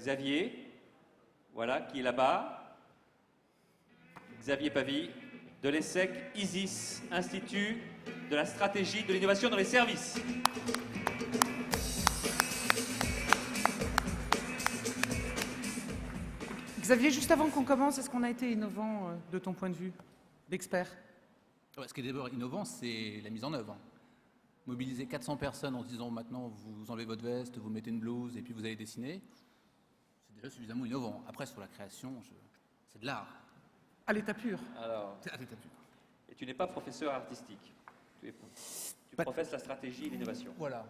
Xavier, voilà, qui est là-bas. Xavier Pavie, de l'ESSEC ISIS, Institut de la stratégie de l'innovation dans les services. Xavier, juste avant qu'on commence, est-ce qu'on a été innovant de ton point de vue d'expert? Ce qui est d'abord innovant, c'est la mise en œuvre. Mobiliser 400 personnes en disant maintenant vous enlevez votre veste, vous mettez une blouse et puis vous allez dessiner, c'est déjà suffisamment innovant. Après, sur la création, c'est de l'art. À l'état pur. Alors, C'est à l'état pur. et tu n'es pas professeur artistique. Tu professes la stratégie et l'innovation. Voilà.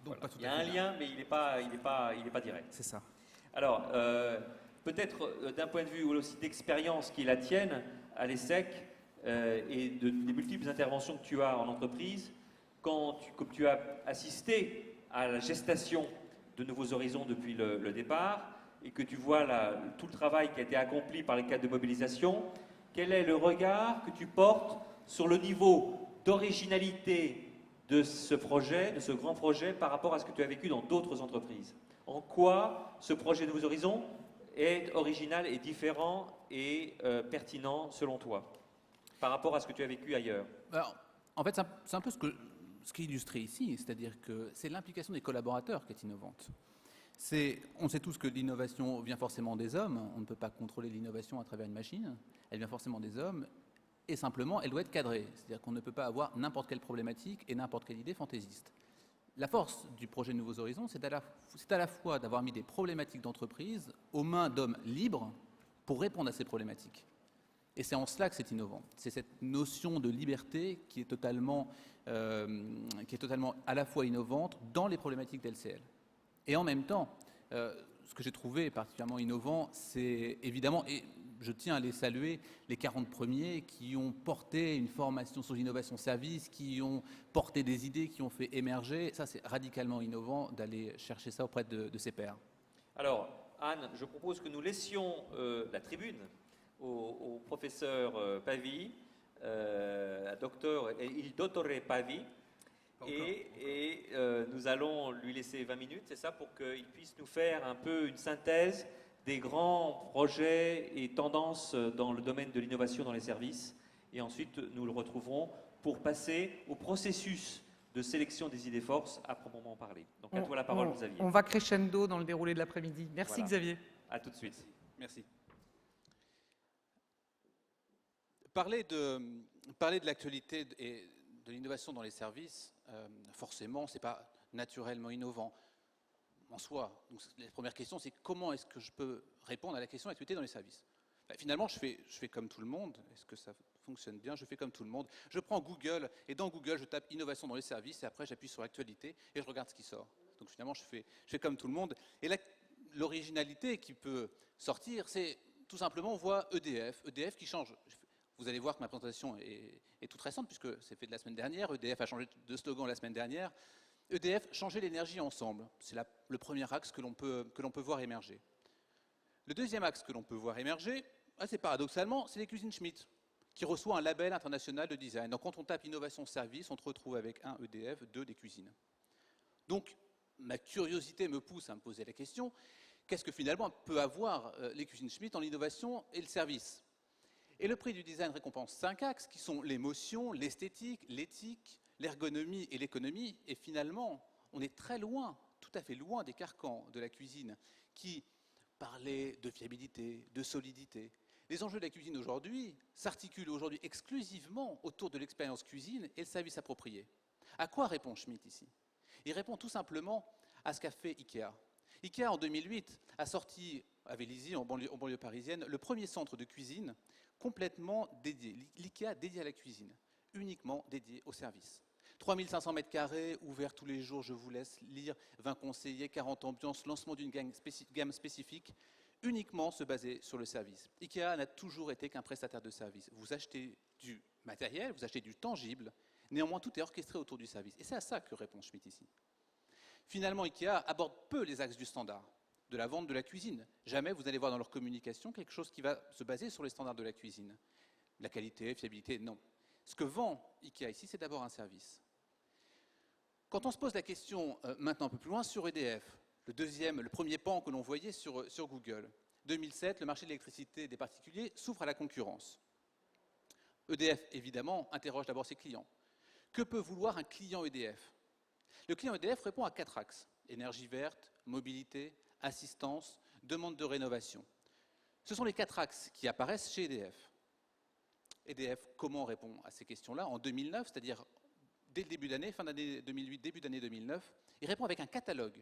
Donc, Voilà. pas tout Il y a à un fait lien, mais il n'est pas direct. C'est ça. Alors, peut-être d'un point de vue aussi d'expérience qui est la tienne à l'ESSEC et des multiples interventions que tu as en entreprise, comme tu as assisté à la gestation de Nouveaux Horizons depuis le départ et que tu vois tout le travail qui a été accompli par les cadres de mobilisation, quel est le regard que tu portes sur le niveau d'originalité de ce projet, de ce grand projet, par rapport à ce que tu as vécu dans d'autres entreprises? En quoi ce projet Nouveaux Horizons est original et différent et pertinent selon toi, par rapport à ce que tu as vécu ailleurs? Alors, en fait, c'est un peu ce qui est illustré ici, c'est-à-dire que c'est l'implication des collaborateurs qui est innovante. On sait tous que l'innovation vient forcément des hommes, on ne peut pas contrôler l'innovation à travers une machine, elle vient forcément des hommes, et simplement, elle doit être cadrée, c'est-à-dire qu'on ne peut pas avoir n'importe quelle problématique et n'importe quelle idée fantaisiste. La force du projet Nouveaux Horizons, c'est à la fois d'avoir mis des problématiques d'entreprise aux mains d'hommes libres pour répondre à ces problématiques. Et c'est en cela que c'est innovant. C'est cette notion de liberté qui est totalement à la fois innovante dans les problématiques d'LCL. Et en même temps, ce que j'ai trouvé particulièrement innovant, c'est évidemment, et je tiens à les saluer, les 40 premiers qui ont porté une formation sur l'innovation service, qui ont porté des idées, qui ont fait émerger. Ça, c'est radicalement innovant d'aller chercher ça auprès de ses pairs. Alors, Anne, je propose que nous laissions la tribune au professeur Pavie, à il dottore Pavie, et nous allons lui laisser 20 minutes, c'est ça, pour qu'il puisse nous faire un peu une synthèse des grands projets et tendances dans le domaine de l'innovation dans les services. Et ensuite, nous le retrouverons pour passer au processus de sélection des idées forces à proprement parler. Donc, à toi la parole, Xavier. On va crescendo dans le déroulé de l'après-midi. Merci, Voilà. Xavier. À tout de suite. Merci. Parler de l'actualité et de l'innovation dans les services, forcément, ce n'est pas naturellement innovant en soi. Donc, la première question, c'est comment est-ce que je peux répondre à la question d'actualité dans les services? Finalement, je fais comme tout le monde. Est-ce que ça fonctionne bien? Je fais comme tout le monde. Je prends Google et dans Google, je tape innovation dans les services et après, j'appuie sur actualité et je regarde ce qui sort. Donc finalement, je fais comme tout le monde. Et l'originalité qui peut sortir, c'est tout simplement, on voit EDF qui change. Vous allez voir que ma présentation est toute récente puisque c'est fait de la semaine dernière. EDF a changé de slogan la semaine dernière. EDF, changer l'énergie ensemble. C'est le premier axe que l'on peut voir émerger. Le deuxième axe que l'on peut voir émerger, assez paradoxalement, c'est les cuisines Schmitt, qui reçoit un label international de design. Donc quand on tape innovation service, on se retrouve avec un EDF, deux des cuisines. Donc ma curiosité me pousse à me poser la question, qu'est-ce que finalement peut avoir les cuisines Schmitt en innovation et le service? Et le prix du design récompense 5 axes qui sont l'émotion, l'esthétique, l'éthique, l'ergonomie et l'économie. Et finalement, on est très loin, tout à fait loin des carcans de la cuisine qui parlaient de fiabilité, de solidité. Les enjeux de la cuisine aujourd'hui s'articulent aujourd'hui exclusivement autour de l'expérience cuisine et le service approprié. À quoi répond Schmitt ici? Il répond tout simplement à ce qu'a fait IKEA. IKEA, en 2008, a sorti à Vélizy, en banlieue parisienne, le premier centre de cuisine complètement dédié, l'IKEA dédié à la cuisine, uniquement dédié au service. 3500 m², ouvert tous les jours, je vous laisse lire, 20 conseillers, 40 ambiances, lancement d'une gamme spécifique, uniquement se baser sur le service. IKEA n'a toujours été qu'un prestataire de service. Vous achetez du matériel, vous achetez du tangible, néanmoins tout est orchestré autour du service. Et c'est à ça que répond Schmitt ici. Finalement, IKEA aborde peu les axes du standard, de la vente de la cuisine. Jamais vous allez voir dans leur communication quelque chose qui va se baser sur les standards de la cuisine. La qualité, fiabilité, non. Ce que vend IKEA ici, c'est d'abord un service. Quand on se pose la question maintenant un peu plus loin sur EDF, le premier pan que l'on voyait sur Google. 2007, le marché de l'électricité des particuliers s'ouvre à la concurrence. EDF, évidemment, interroge d'abord ses clients. Que peut vouloir un client EDF? Le client EDF répond à 4 axes: énergie verte, mobilité, assistance, demande de rénovation. Ce sont les 4 axes qui apparaissent chez EDF. EDF, comment répond à ces questions-là? En 2009, c'est-à-dire dès le début d'année, fin d'année 2008, début d'année 2009, il répond avec un catalogue.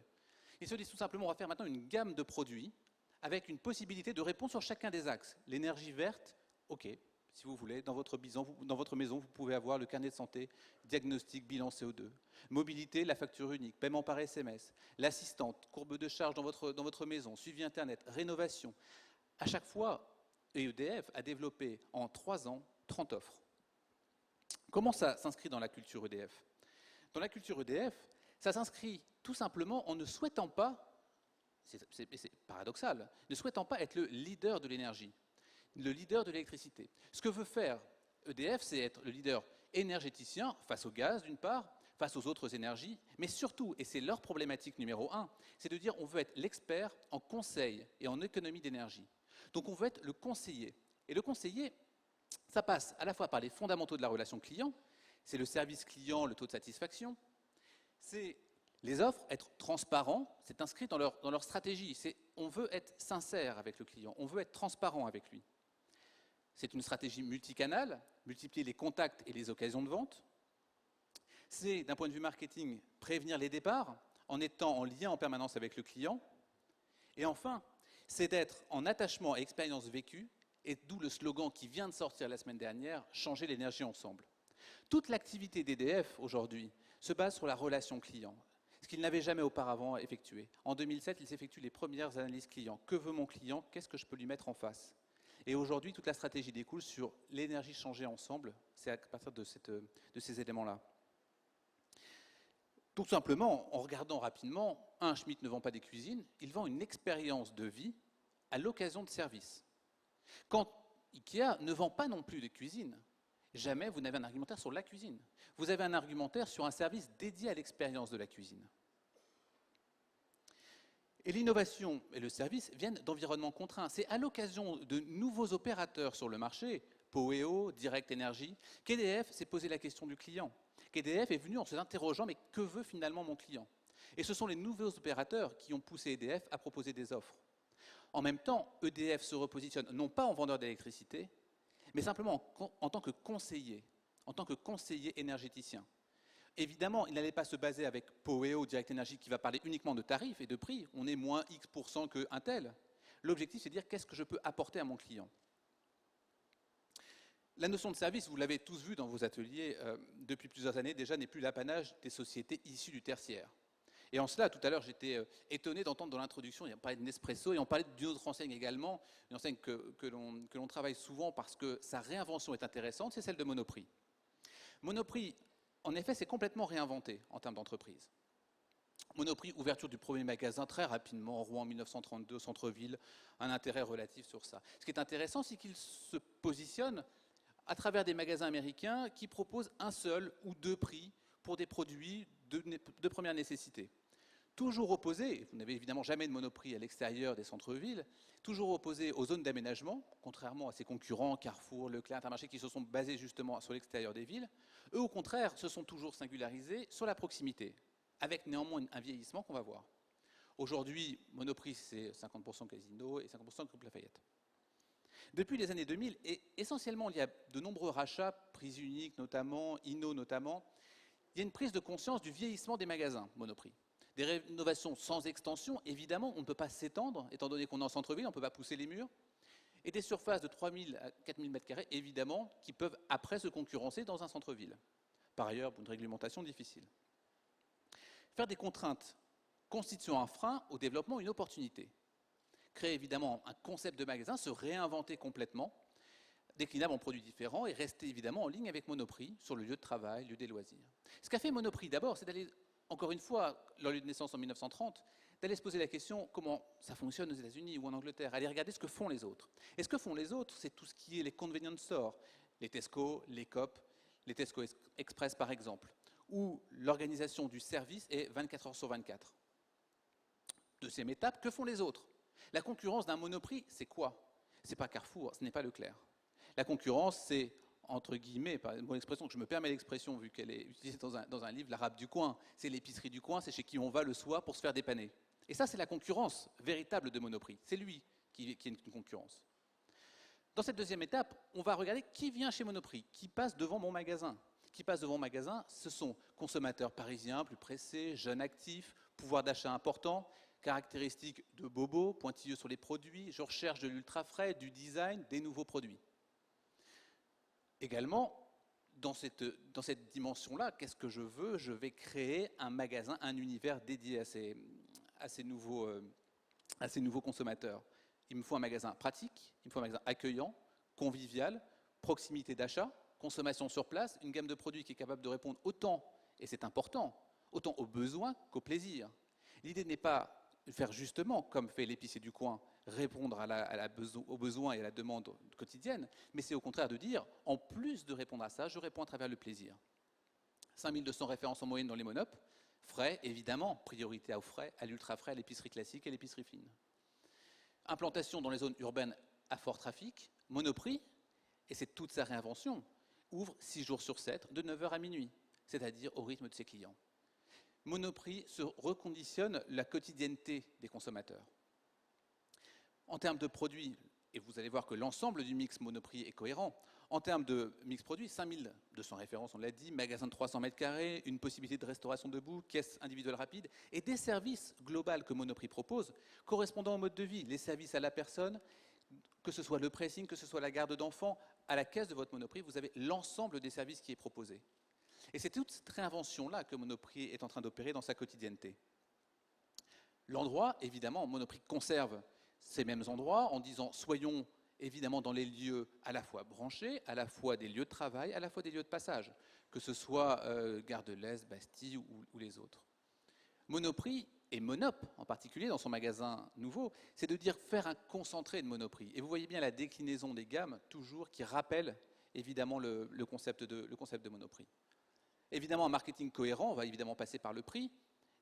Il se dit tout simplement, on va faire maintenant une gamme de produits avec une possibilité de répondre sur chacun des axes. L'énergie verte, ok, si vous voulez, dans votre maison, vous pouvez avoir le carnet de santé, diagnostic, bilan CO2. Mobilité, la facture unique, paiement par SMS, l'assistante, courbe de charge dans votre maison, suivi Internet, rénovation. À chaque fois, EDF a développé en 3 ans 30 offres. Comment ça s'inscrit dans la culture EDF? Dans la culture EDF, ça s'inscrit tout simplement en ne souhaitant pas, c'est paradoxal, ne souhaitant pas être le leader de l'énergie, le leader de l'électricité. Ce que veut faire EDF, c'est être le leader énergéticien face au gaz d'une part, face aux autres énergies, mais surtout, et c'est leur problématique numéro 1, c'est de dire on veut être l'expert en conseil et en économie d'énergie. Donc on veut être le conseiller. Et le conseiller, ça passe à la fois par les fondamentaux de la relation client, c'est le service client, le taux de satisfaction, c'est les offres, être transparent, c'est inscrit dans leur stratégie. On veut être sincère avec le client, on veut être transparent avec lui. C'est une stratégie multicanale, multiplier les contacts et les occasions de vente. C'est, d'un point de vue marketing, prévenir les départs en étant en lien en permanence avec le client. Et enfin, c'est d'être en attachement à expérience vécue, et d'où le slogan qui vient de sortir la semaine dernière, « Changer l'énergie ensemble ». Toute l'activité d'EDF aujourd'hui se base sur la relation client, ce qu'il n'avait jamais auparavant effectué. En 2007, il s'effectue les premières analyses clients. Que veut mon client? Qu'est-ce que je peux lui mettre en face? Et aujourd'hui, toute la stratégie découle sur l'énergie changée ensemble. C'est à partir de ces éléments-là. Tout simplement, en regardant rapidement, Schmitt ne vend pas des cuisines, il vend une expérience de vie à l'occasion de services. Quand Ikea ne vend pas non plus de cuisine, jamais vous n'avez un argumentaire sur la cuisine. Vous avez un argumentaire sur un service dédié à l'expérience de la cuisine. Et l'innovation et le service viennent d'environnements contraints. C'est à l'occasion de nouveaux opérateurs sur le marché, Poweo, Direct Energy, qu'EDF s'est posé la question du client. Qu'EDF est venu en se interrogeant, mais que veut finalement mon client? Et ce sont les nouveaux opérateurs qui ont poussé EDF à proposer des offres. En même temps, EDF se repositionne non pas en vendeur d'électricité, mais simplement en tant que conseiller énergéticien. Évidemment, il n'allait pas se baser avec Poweo, Direct Energy, qui va parler uniquement de tarifs et de prix. On est moins X% qu'un tel. L'objectif, c'est de dire qu'est-ce que je peux apporter à mon client. La notion de service, vous l'avez tous vu dans vos ateliers depuis plusieurs années, déjà n'est plus l'apanage des sociétés issues du tertiaire. Et en cela, tout à l'heure, j'étais étonné d'entendre dans l'introduction, on parlait de Nespresso et on parlait d'une autre enseigne également, une enseigne que l'on travaille souvent parce que sa réinvention est intéressante, c'est celle de Monoprix. Monoprix, en effet, s'est complètement réinventé en termes d'entreprise. Monoprix, ouverture du premier magasin très rapidement, en Rouen en 1932, centre-ville, un intérêt relatif sur ça. Ce qui est intéressant, c'est qu'il se positionne à travers des magasins américains qui proposent un seul ou 2 prix pour des produits de première nécessité. Toujours opposé, vous n'avez évidemment jamais de Monoprix à l'extérieur des centres-villes, toujours opposé aux zones d'aménagement, contrairement à ses concurrents, Carrefour, Leclerc, Intermarché, qui se sont basés justement sur l'extérieur des villes. Eux, au contraire, se sont toujours singularisés sur la proximité, avec néanmoins un vieillissement qu'on va voir. Aujourd'hui, Monoprix, c'est 50% Casino et 50% Groupe Lafayette. Depuis les années 2000, et essentiellement il y a de nombreux rachats, Prise Unique notamment, Inno notamment, il y a une prise de conscience du vieillissement des magasins Monoprix. Des rénovations sans extension, évidemment, on ne peut pas s'étendre, étant donné qu'on est en centre-ville, on ne peut pas pousser les murs. Et des surfaces de 3 000 à 4 000 m², évidemment, qui peuvent après se concurrencer dans un centre-ville. Par ailleurs, une réglementation difficile. Faire des contraintes constituant un frein au développement, une opportunité. Créer évidemment un concept de magasin, se réinventer complètement, déclinable en produits différents et rester évidemment en ligne avec Monoprix sur le lieu de travail, lieu des loisirs. Ce qu'a fait Monoprix d'abord, c'est d'aller, encore une fois, leur lieu de naissance en 1930, d'aller se poser la question comment ça fonctionne aux États-Unis ou en Angleterre, aller regarder ce que font les autres. Et ce que font les autres, c'est tout ce qui est les convenience stores, les Tesco, les Coop, les Tesco Express par exemple, où l'organisation du service est 24 heures sur 24. Deuxième étape, que font les autres? La concurrence d'un Monoprix, c'est quoi? C'est pas Carrefour, ce n'est pas Leclerc. La concurrence, c'est, entre guillemets, par mon expression, que je me permets l'expression vu qu'elle est utilisée dans un livre, l'arabe du coin, c'est l'épicerie du coin, c'est chez qui on va le soir pour se faire dépanner. Et ça, c'est la concurrence véritable de Monoprix. C'est lui qui est une concurrence. Dans cette deuxième étape, on va regarder qui vient chez Monoprix, qui passe devant mon magasin. Qui passe devant mon magasin, ce sont consommateurs parisiens, plus pressés, jeunes actifs, pouvoir d'achat important, caractéristiques de bobo, pointilleux sur les produits, je recherche de l'ultra frais, du design, des nouveaux produits. Également, dans cette dimension-là, qu'est-ce que je veux? Je vais créer un magasin, un univers dédié à ces nouveaux consommateurs. Il me faut un magasin pratique, il me faut un magasin accueillant, convivial, proximité d'achat, consommation sur place, une gamme de produits qui est capable de répondre autant, et c'est important, autant aux besoins qu'aux plaisirs. L'idée n'est pas de faire justement, comme fait l'épicier du coin, répondre aux besoins et à la demande quotidienne, mais c'est au contraire de dire, en plus de répondre à ça, je réponds à travers le plaisir. 5200 références en moyenne dans les monopes, frais, évidemment, priorité aux frais, à l'ultra frais, à l'épicerie classique et à l'épicerie fine. Implantation dans les zones urbaines à fort trafic, Monoprix, et c'est toute sa réinvention, ouvre 6 jours sur 7, de 9h à minuit, c'est-à-dire au rythme de ses clients. Monoprix se reconditionne la quotidienneté des consommateurs. En termes de produits, et vous allez voir que l'ensemble du mix Monoprix est cohérent, en termes de mix produits, 5200 références, on l'a dit, magasin de 300 m², une possibilité de restauration debout, caisse individuelle rapide, et des services globaux que Monoprix propose, correspondant au mode de vie, les services à la personne, que ce soit le pressing, que ce soit la garde d'enfants, à la caisse de votre Monoprix, vous avez l'ensemble des services qui est proposé. Et c'est toute cette réinvention-là que Monoprix est en train d'opérer dans sa quotidienneté. L'endroit, évidemment, Monoprix conserve ces mêmes endroits en disant soyons évidemment dans les lieux à la fois branchés, à la fois des lieux de travail, à la fois des lieux de passage, que ce soit Gare de l'Est, Bastille ou les autres. Monoprix, et Monop en particulier dans son magasin nouveau, c'est de dire faire un concentré de Monoprix. Et vous voyez bien la déclinaison des gammes, toujours, qui rappelle évidemment le concept de Monoprix. Évidemment, un marketing cohérent va évidemment passer par le prix,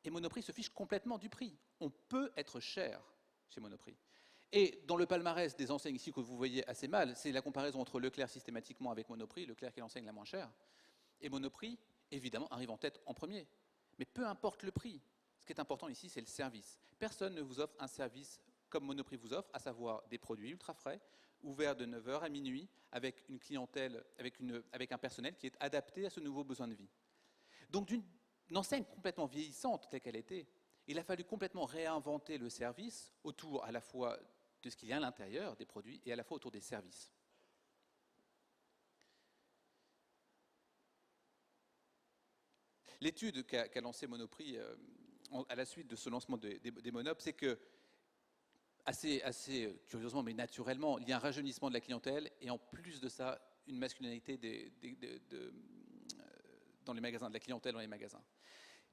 et Monoprix se fiche complètement du prix. On peut être cher chez Monoprix. Et dans le palmarès des enseignes ici que vous voyez assez mal, c'est la comparaison entre Leclerc systématiquement avec Monoprix, Leclerc qui est l'enseigne la moins chère, et Monoprix, évidemment, arrive en tête en premier. Mais peu importe le prix, ce qui est important ici, c'est le service. Personne ne vous offre un service comme Monoprix vous offre, à savoir des produits ultra frais, ouverts de 9h à minuit, avec une clientèle, avec un personnel qui est adapté à ce nouveau besoin de vie. Donc d'une enseigne complètement vieillissante telle qu'elle était, il a fallu complètement réinventer le service autour à la fois de ce qu'il y a à l'intérieur des produits et à la fois autour des services. L'étude qu'a lancée Monoprix à la suite de ce lancement des monopes, c'est que, assez curieusement mais naturellement, il y a un rajeunissement de la clientèle et en plus de ça, une masculinité dans les magasins, de la clientèle dans les magasins.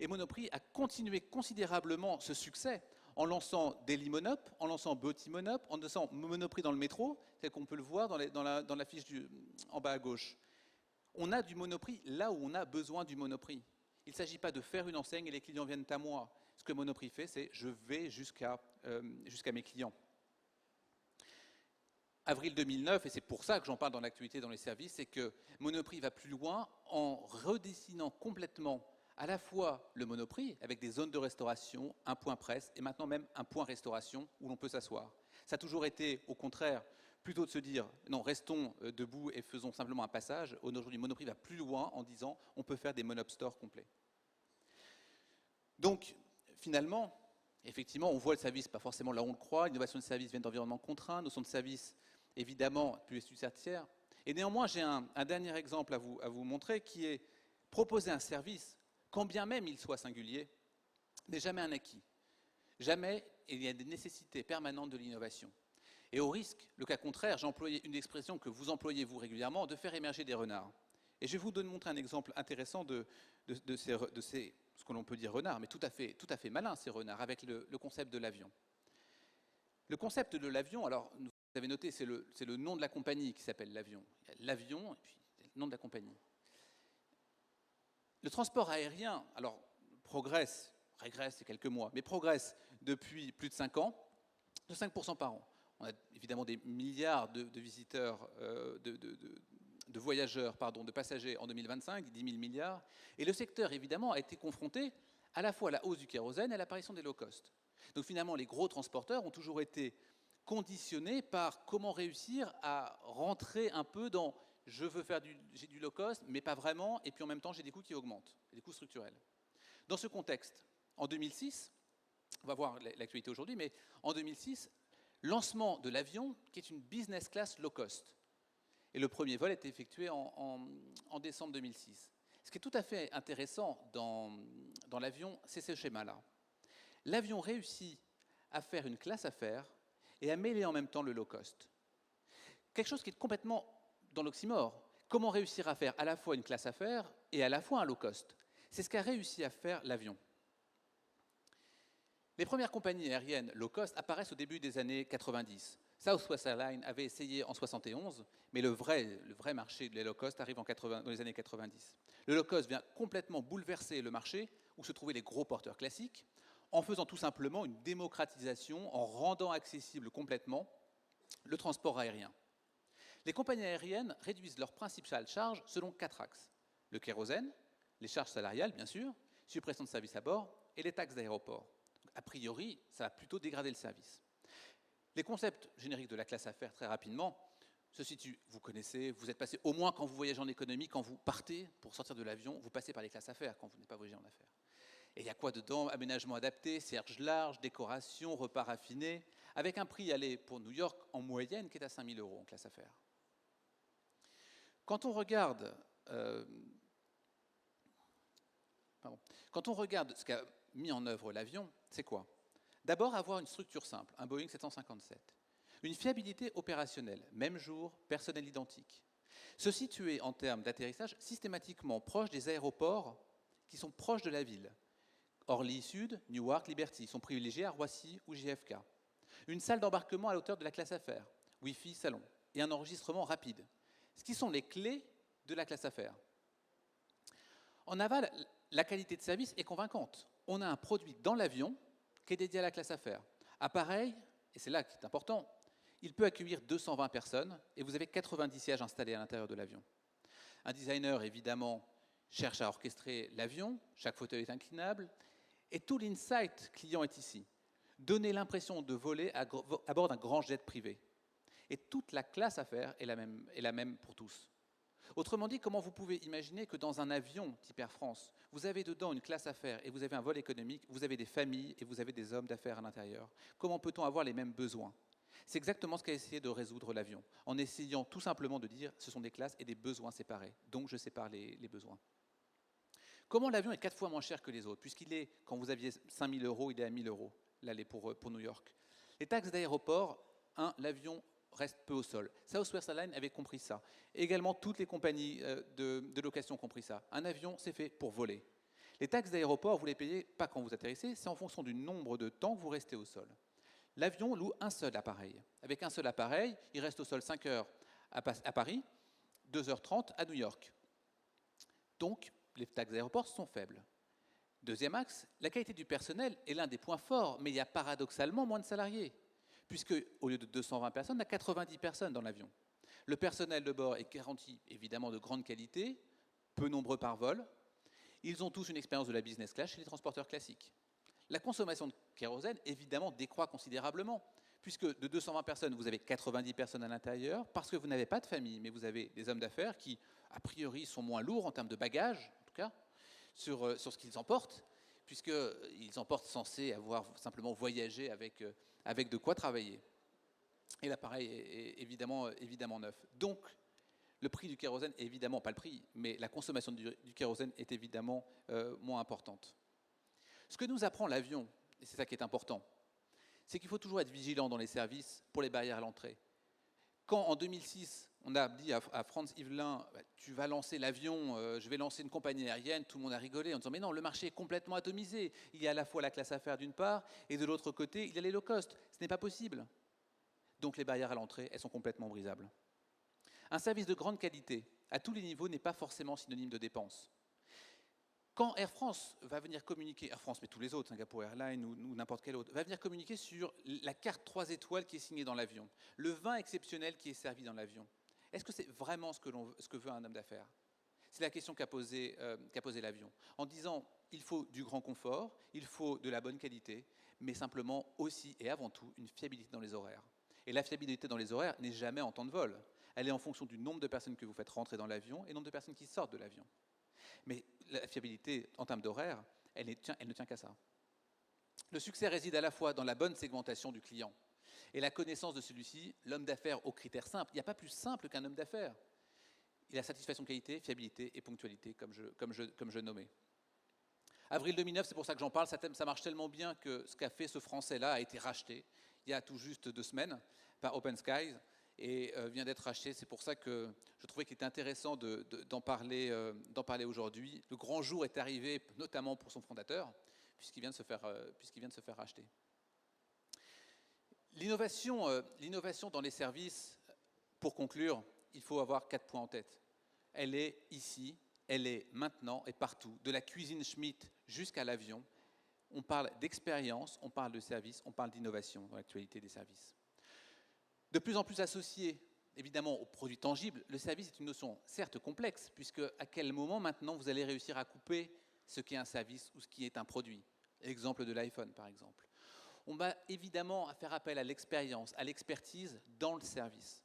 Et Monoprix a continué considérablement ce succès en lançant Daily Monop, en lançant Beauty Monop, en lançant Monoprix dans le métro, tel qu'on peut le voir dans la fiche en bas à gauche. On a du Monoprix là où on a besoin du Monoprix. Il ne s'agit pas de faire une enseigne et les clients viennent à moi. Ce que Monoprix fait, c'est je vais jusqu'à mes clients. Avril 2009, et c'est pour ça que j'en parle dans l'actualité dans les services, c'est que Monoprix va plus loin en redessinant complètement à la fois le Monoprix, avec des zones de restauration, un point presse, et maintenant même un point restauration où l'on peut s'asseoir. Ça a toujours été, au contraire, plutôt de se dire, non, restons debout et faisons simplement un passage. Aujourd'hui, Monoprix va plus loin en disant, on peut faire des Monop Stores complets. Donc, finalement, effectivement, on voit le service, pas forcément là où on le croit, l'innovation de service vient d'environnements contraints, notion de service, évidemment, plus tertiaire. Et néanmoins, j'ai un dernier exemple à vous montrer, qui est proposer un service, quand bien même il soit singulier, n'est jamais un acquis. Jamais il y a des nécessités permanentes de l'innovation. Et au risque, le cas contraire, j'ai employé une expression que vous employez vous régulièrement, de faire émerger des renards. Et je vais vous montrer un exemple intéressant de ces, ce que l'on peut dire renards, mais tout à fait malins ces renards, avec le concept de l'avion. Le concept de l'avion, alors vous avez noté, c'est le nom de la compagnie qui s'appelle l'avion. L'avion, et puis le nom de la compagnie. Le transport aérien, alors, régresse, c'est quelques mois, mais progresse depuis plus de 5 ans, de 5% par an. On a évidemment des milliards de visiteurs, de voyageurs, pardon, de passagers en 2025, 10 000 milliards. Et le secteur, évidemment, a été confronté à la fois à la hausse du kérosène et à l'apparition des low cost. Donc finalement, les gros transporteurs ont toujours été conditionnés par comment réussir à rentrer un peu dans « je veux faire j'ai du low cost, mais pas vraiment, et puis en même temps, j'ai des coûts qui augmentent, des coûts structurels ». Dans ce contexte, en 2006, on va voir l'actualité aujourd'hui, mais en 2006, lancement de l'avion qui est une business class low cost. Et le premier vol a été effectué en décembre 2006. Ce qui est tout à fait intéressant dans l'avion, c'est ce schéma-là. L'avion réussit à faire une classe affaires et à mêler en même temps le low cost. Quelque chose qui est complètement dans l'oxymore. Comment réussir à faire à la fois une classe affaires et à la fois un low cost? C'est ce qu'a réussi à faire l'avion. Les premières compagnies aériennes low cost apparaissent au début des années 90. Southwest Airlines avait essayé en 71, mais le vrai marché des low cost arrive dans les années 90. Le low cost vient complètement bouleverser le marché où se trouvaient les gros porteurs classiques, en faisant tout simplement une démocratisation, en rendant accessible complètement le transport aérien. Les compagnies aériennes réduisent leurs principales charges selon 4 axes. Le kérosène, les charges salariales, bien sûr, suppression de services à bord et les taxes d'aéroport. A priori, ça va plutôt dégrader le service. Les concepts génériques de la classe affaires, très rapidement, se situent, vous connaissez, vous êtes passé au moins quand vous voyagez en économie, quand vous partez pour sortir de l'avion, vous passez par les classes affaires quand vous n'êtes pas voyagé en affaires. Et il y a quoi dedans? Aménagement adapté, siège large, décoration, repas raffinés, avec un prix allé pour New York en moyenne qui est à 5 000 € en classe affaires. Quand on regarde ce qu'a mis en œuvre l'avion, c'est quoi? D'abord, avoir une structure simple, un Boeing 757. Une fiabilité opérationnelle, même jour, personnel identique. Se situer en termes d'atterrissage systématiquement proche des aéroports qui sont proches de la ville. Orly Sud, Newark, Liberty sont privilégiés à Roissy ou JFK. Une salle d'embarquement à la hauteur de la classe affaires, Wi-Fi, salon, et un enregistrement rapide. Ce qui sont les clés de la classe affaires. En aval, la qualité de service est convaincante. On a un produit dans l'avion qui est dédié à la classe affaires. Appareil, et c'est là qui est important, il peut accueillir 220 personnes et vous avez 90 sièges installés à l'intérieur de l'avion. Un designer, évidemment, cherche à orchestrer l'avion, chaque fauteuil est inclinable, et tout l'insight client est ici. Donner l'impression de voler à bord d'un grand jet privé. Et toute la classe affaires est la même pour tous. Autrement dit, comment vous pouvez imaginer que dans un avion type Air France, vous avez dedans une classe affaires et vous avez un vol économique, vous avez des familles et vous avez des hommes d'affaires à l'intérieur? Comment peut-on avoir les mêmes besoins? C'est exactement ce qu'a essayé de résoudre l'avion, en essayant tout simplement de dire ce sont des classes et des besoins séparés, donc je sépare les besoins. Comment l'avion est 4 fois moins cher que les autres? Puisqu'il est, quand vous aviez 5 000 €, il est à 1 000 € l'aller pour New York. Les taxes d'aéroport, l'avion reste peu au sol. Southwest Airlines avait compris ça. Et également, toutes les compagnies de location ont compris ça. Un avion, c'est fait pour voler. Les taxes d'aéroport, vous les payez pas quand vous atterrissez, c'est en fonction du nombre de temps que vous restez au sol. L'avion loue un seul appareil. Avec un seul appareil, il reste au sol 5 heures à Paris, 2h30 à New York. Donc, les taxes d'aéroport sont faibles. Deuxième axe, la qualité du personnel est l'un des points forts, mais il y a paradoxalement moins de salariés, puisque au lieu de 220 personnes, il y a 90 personnes dans l'avion. Le personnel de bord est garanti évidemment de grande qualité, peu nombreux par vol. Ils ont tous une expérience de la business class chez les transporteurs classiques. La consommation de kérosène, évidemment, décroît considérablement, puisque de 220 personnes, vous avez 90 personnes à l'intérieur, parce que vous n'avez pas de famille, mais vous avez des hommes d'affaires qui, a priori, sont moins lourds en termes de bagages, en tout cas, sur ce qu'ils emportent, puisqu'ils emportent censés avoir simplement voyagé avec de quoi travailler. Et l'appareil est évidemment neuf. Donc, le prix du kérosène est évidemment, pas le prix, mais la consommation du kérosène est évidemment moins importante. Ce que nous apprend l'avion, et c'est ça qui est important, c'est qu'il faut toujours être vigilant dans les services pour les barrières à l'entrée. Quand en 2006, on a dit à Franz Yvelin, tu vas lancer l'avion, je vais lancer une compagnie aérienne, tout le monde a rigolé en disant mais non, le marché est complètement atomisé. Il y a à la fois la classe affaires d'une part, et de l'autre côté, il y a les low cost. Ce n'est pas possible. Donc les barrières à l'entrée, elles sont complètement brisables. Un service de grande qualité, à tous les niveaux, n'est pas forcément synonyme de dépense. Quand Air France va venir communiquer, Air France, mais tous les autres, Singapore Airlines ou n'importe quel autre, va venir communiquer sur la carte 3 étoiles qui est signée dans l'avion, le vin exceptionnel qui est servi dans l'avion, est-ce que c'est vraiment ce que veut un homme d'affaires? C'est la question qu'a posée l'avion, en disant il faut du grand confort, il faut de la bonne qualité, mais simplement aussi et avant tout une fiabilité dans les horaires. Et la fiabilité dans les horaires n'est jamais en temps de vol. Elle est en fonction du nombre de personnes que vous faites rentrer dans l'avion et du nombre de personnes qui sortent de l'avion. Mais la fiabilité en termes d'horaire, elle ne tient qu'à ça. Le succès réside à la fois dans la bonne segmentation du client et la connaissance de celui-ci, l'homme d'affaires aux critères simples. Il n'y a pas plus simple qu'un homme d'affaires. Il a satisfaction qualité, fiabilité et ponctualité, comme je nommais. Avril 2009, c'est pour ça que j'en parle, ça marche tellement bien que ce qu'a fait ce Français-là a été racheté il y a tout juste 2 semaines par Open Skies et vient d'être racheté. C'est pour ça que je trouvais qu'il était intéressant d'en parler aujourd'hui. Le grand jour est arrivé, notamment pour son fondateur, puisqu'il vient de se faire racheter. L'innovation dans les services, pour conclure, il faut avoir 4 points en tête. Elle est ici, elle est maintenant et partout, de la cuisine Schmitt jusqu'à l'avion. On parle d'expérience, on parle de service, on parle d'innovation dans l'actualité des services. De plus en plus associé, évidemment, aux produits tangibles, le service est une notion certes complexe, puisque à quel moment maintenant vous allez réussir à couper ce qui est un service ou ce qui est un produit? Exemple de l'iPhone, par exemple. On va évidemment faire appel à l'expérience, à l'expertise dans le service.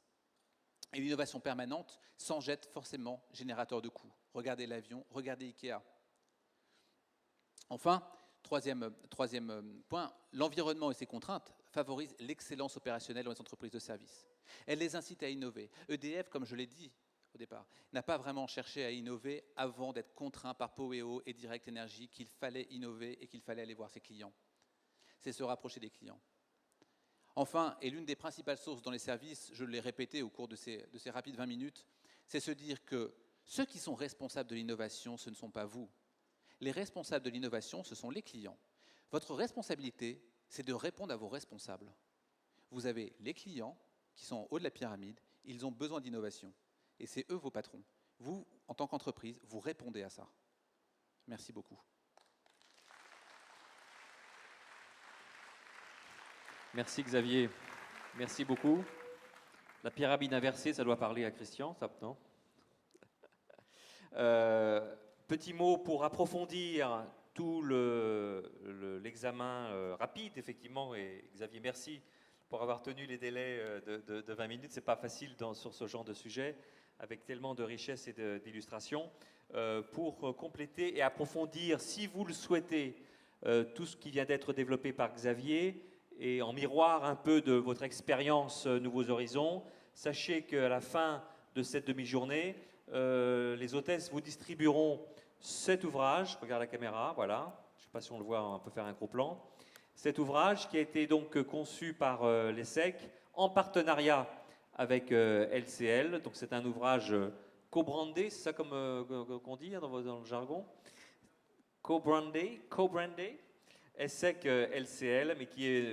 Et l'innovation permanente s'en jette forcément générateur de coûts. Regardez l'avion, regardez Ikea. Enfin, troisième point, l'environnement et ses contraintes favorisent l'excellence opérationnelle dans les entreprises de services. Elles les incitent à innover. EDF, comme je l'ai dit au départ, n'a pas vraiment cherché à innover avant d'être contraint par Poweo et Direct Energy qu'il fallait innover et qu'il fallait aller voir ses clients. C'est se rapprocher des clients. Enfin, et l'une des principales sources dans les services, je l'ai répété au cours de ces rapides 20 minutes, c'est se dire que ceux qui sont responsables de l'innovation, ce ne sont pas vous. Les responsables de l'innovation, ce sont les clients. Votre responsabilité, c'est de répondre à vos responsables. Vous avez les clients qui sont en haut de la pyramide, ils ont besoin d'innovation. Et c'est eux vos patrons. Vous, en tant qu'entreprise, vous répondez à ça. Merci beaucoup. Merci Xavier, merci beaucoup. La pyramide inversée, ça doit parler à Christian, ça, non? Petit mot pour approfondir tout l'examen rapide, effectivement, et Xavier, merci pour avoir tenu les délais de 20 minutes. C'est pas facile sur ce genre de sujet, avec tellement de richesse et d'illustrations. Pour compléter et approfondir, si vous le souhaitez, tout ce qui vient d'être développé par Xavier, et en miroir un peu de votre expérience Nouveaux Horizons, sachez qu'à la fin de cette demi-journée, les hôtesses vous distribueront cet ouvrage, regarde la caméra, voilà, je ne sais pas si on le voit, on peut faire un gros plan, cet ouvrage qui a été donc conçu par l'ESSEC en partenariat avec LCL, donc c'est un ouvrage co-brandé, c'est ça qu'on dit dans le jargon, co-brandé, ESSEC LCL, mais qui est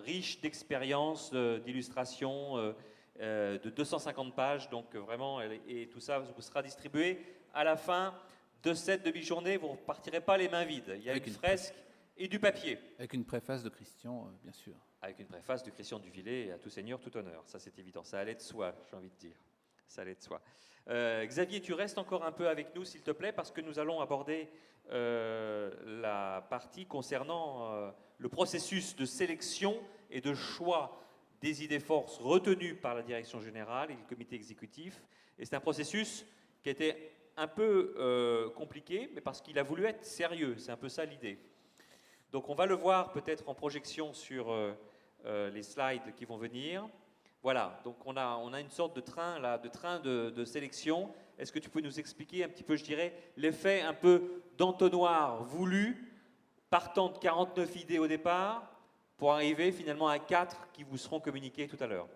riche d'expériences, d'illustrations, de 250 pages, donc vraiment, et tout ça vous sera distribué à la fin de cette demi-journée. Vous ne repartirez pas les mains vides. Il y a une fresque et du papier. Avec une préface de Christian, bien sûr. Avec une préface de Christian Duvillers, à tout seigneur, tout honneur. Ça, c'est évident. Ça allait de soi, j'ai envie de dire. Ça allait de soi. Xavier, tu restes encore un peu avec nous, s'il te plaît, parce que nous allons aborder la partie concernant le processus de sélection et de choix des idées forces retenues par la direction générale et le comité exécutif. Et c'est un processus qui était un peu compliqué, mais parce qu'il a voulu être sérieux. C'est un peu ça l'idée. Donc on va le voir peut-être en projection sur les slides qui vont venir. Voilà, donc on a une sorte de train là, de sélection. Est-ce que tu peux nous expliquer un petit peu, je dirais, l'effet un peu d'entonnoir voulu, partant de 49 idées au départ, pour arriver finalement à 4 qui vous seront communiquées tout à l'heure?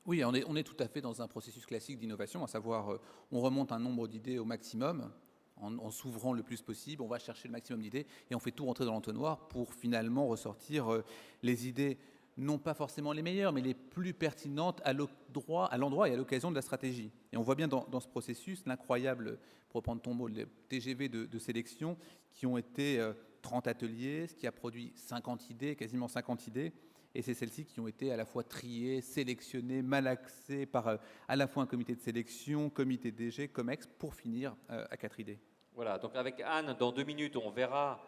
Oui, on est tout à fait dans un processus classique d'innovation, à savoir on remonte un nombre d'idées au maximum, en s'ouvrant le plus possible, on va chercher le maximum d'idées et on fait tout rentrer dans l'entonnoir pour finalement ressortir les idées non pas forcément les meilleures, mais les plus pertinentes à l'endroit et à l'occasion de la stratégie. Et on voit bien dans ce processus l'incroyable, pour reprendre ton mot, le TGV de sélection, qui ont été 30 ateliers, ce qui a produit 50 idées, quasiment 50 idées, et c'est celles-ci qui ont été à la fois triées, sélectionnées, malaxées par à la fois un comité de sélection, comité DG, COMEX, pour finir à 4 idées. Voilà, donc avec Anne, dans 2 minutes, on verra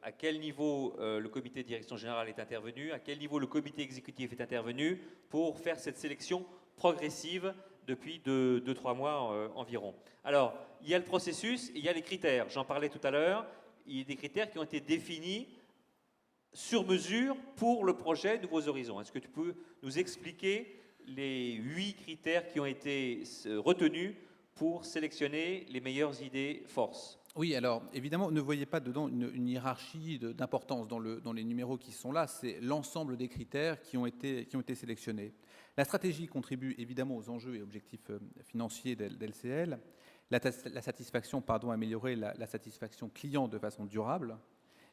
à quel niveau le comité de direction générale est intervenu, à quel niveau le comité exécutif est intervenu pour faire cette sélection progressive depuis 2-3 mois environ. Alors, il y a le processus et il y a les critères. J'en parlais tout à l'heure. Il y a des critères qui ont été définis sur mesure pour le projet Nouveaux Horizons. Est-ce que tu peux nous expliquer les 8 critères qui ont été retenus pour sélectionner les meilleures idées force? Oui, alors évidemment, ne voyez pas dedans une hiérarchie d'importance dans les numéros qui sont là. C'est l'ensemble des critères qui ont été sélectionnés. La stratégie contribue évidemment aux enjeux et objectifs financiers d'LCL. La satisfaction, améliorer la satisfaction client de façon durable.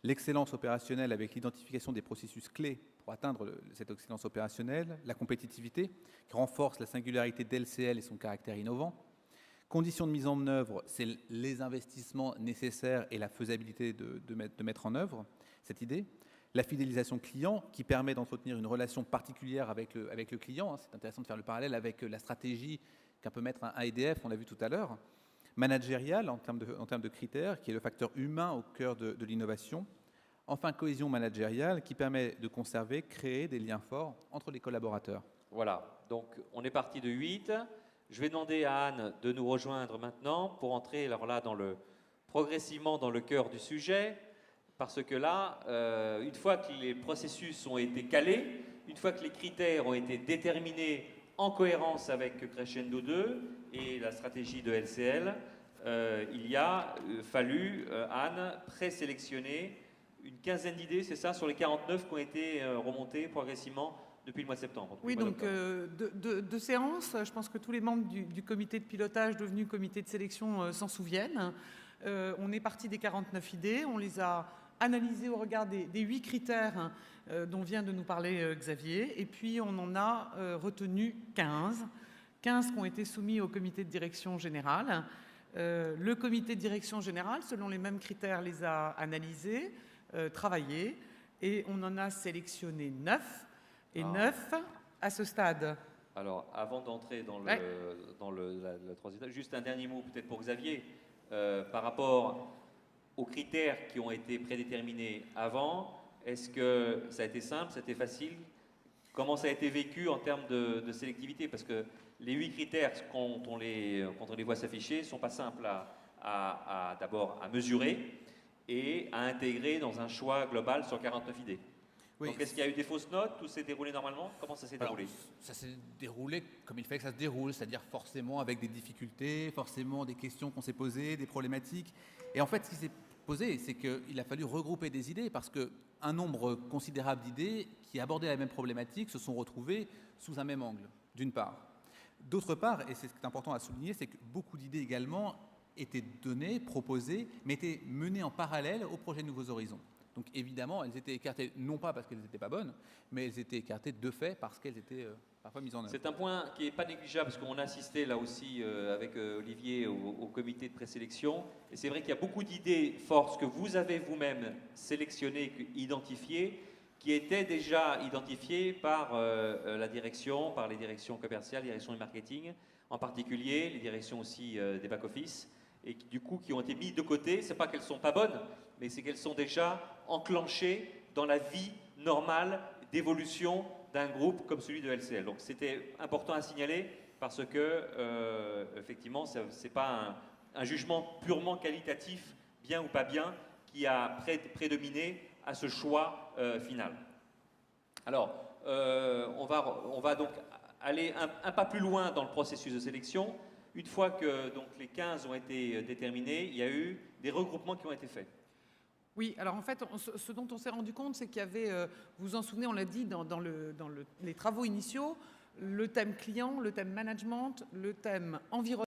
L'excellence opérationnelle avec l'identification des processus clés pour atteindre cette excellence opérationnelle. La compétitivité qui renforce la singularité d'LCL et son caractère innovant. Conditions de mise en œuvre, c'est les investissements nécessaires et la faisabilité de mettre en œuvre cette idée. La fidélisation client, qui permet d'entretenir une relation particulière avec le client. C'est intéressant de faire le parallèle avec la stratégie qu'un peut mettre un EDF, on l'a vu tout à l'heure. Managériale, en termes de critères, qui est le facteur humain au cœur de l'innovation. Enfin, cohésion managériale, qui permet de conserver, créer des liens forts entre les collaborateurs. Voilà, donc on est parti de 8. Je vais demander à Anne de nous rejoindre maintenant pour entrer alors là, progressivement dans le cœur du sujet, parce que là, une fois que les processus ont été calés, une fois que les critères ont été déterminés en cohérence avec Crescendo 2 et la stratégie de LCL, il a fallu, Anne, présélectionner une quinzaine d'idées, c'est ça, sur les 49 qui ont été remontées progressivement depuis le mois de septembre. Oui, donc deux séances. Je pense que tous les membres du comité de pilotage devenu comité de sélection s'en souviennent. On est parti des 49 idées, on les a analysées au regard des 8 critères dont vient de nous parler Xavier, et puis on en a retenu 15 qui ont été soumis au comité de direction générale. Le comité de direction générale, selon les mêmes critères, les a analysés, travaillés, et on en a sélectionné 9. Et 9 à ce stade. Alors, avant d'entrer dans la troisième étape, juste un dernier mot peut-être pour Xavier. Par rapport aux critères qui ont été prédéterminés avant, est-ce que ça a été simple, ça a été facile? Comment ça a été vécu en termes de sélectivité? Parce que les 8 critères, quand on les voit s'afficher, ne sont pas simples d'abord à mesurer et à intégrer dans un choix global sur 49 idées. Oui. Donc, est-ce qu'il y a eu des fausses notes? Tout s'est déroulé normalement? Comment ça s'est déroulé? Ça s'est déroulé comme il fallait que ça se déroule, c'est-à-dire forcément avec des difficultés, forcément des questions qu'on s'est posées, des problématiques. Et en fait, ce qui s'est posé, c'est qu'il a fallu regrouper des idées parce qu'un nombre considérable d'idées qui abordaient la même problématique se sont retrouvées sous un même angle, d'une part. D'autre part, et c'est ce qui est important à souligner, c'est que beaucoup d'idées également étaient données, proposées, mais étaient menées en parallèle au projet Nouveaux Horizons. Donc évidemment, elles étaient écartées, non pas parce qu'elles n'étaient pas bonnes, mais elles étaient écartées de fait parce qu'elles étaient parfois mises en œuvre. C'est un point qui n'est pas négligeable, parce qu'on a assisté là aussi avec Olivier au comité de présélection. Et c'est vrai qu'il y a beaucoup d'idées forces que vous avez vous-même sélectionnées, identifiées, qui étaient déjà identifiées par la direction, par les directions commerciales, les directions du marketing, en particulier les directions aussi des back-office, et qui, du coup, qui ont été mises de côté. Ce n'est pas qu'elles ne sont pas bonnes, mais c'est qu'elles sont déjà enclenchées dans la vie normale d'évolution d'un groupe comme celui de LCL. Donc c'était important à signaler parce que, effectivement, ce n'est pas un jugement purement qualitatif, bien ou pas bien, qui a prédominé à ce choix final. Alors, on va donc aller un pas plus loin dans le processus de sélection. Une fois que donc, les 15 ont été déterminés, il y a eu des regroupements qui ont été faits. Oui, alors en fait, ce dont on s'est rendu compte, c'est qu'il y avait, vous vous en souvenez, on l'a dit dans les travaux initiaux, le thème client, le thème management, le thème environnement.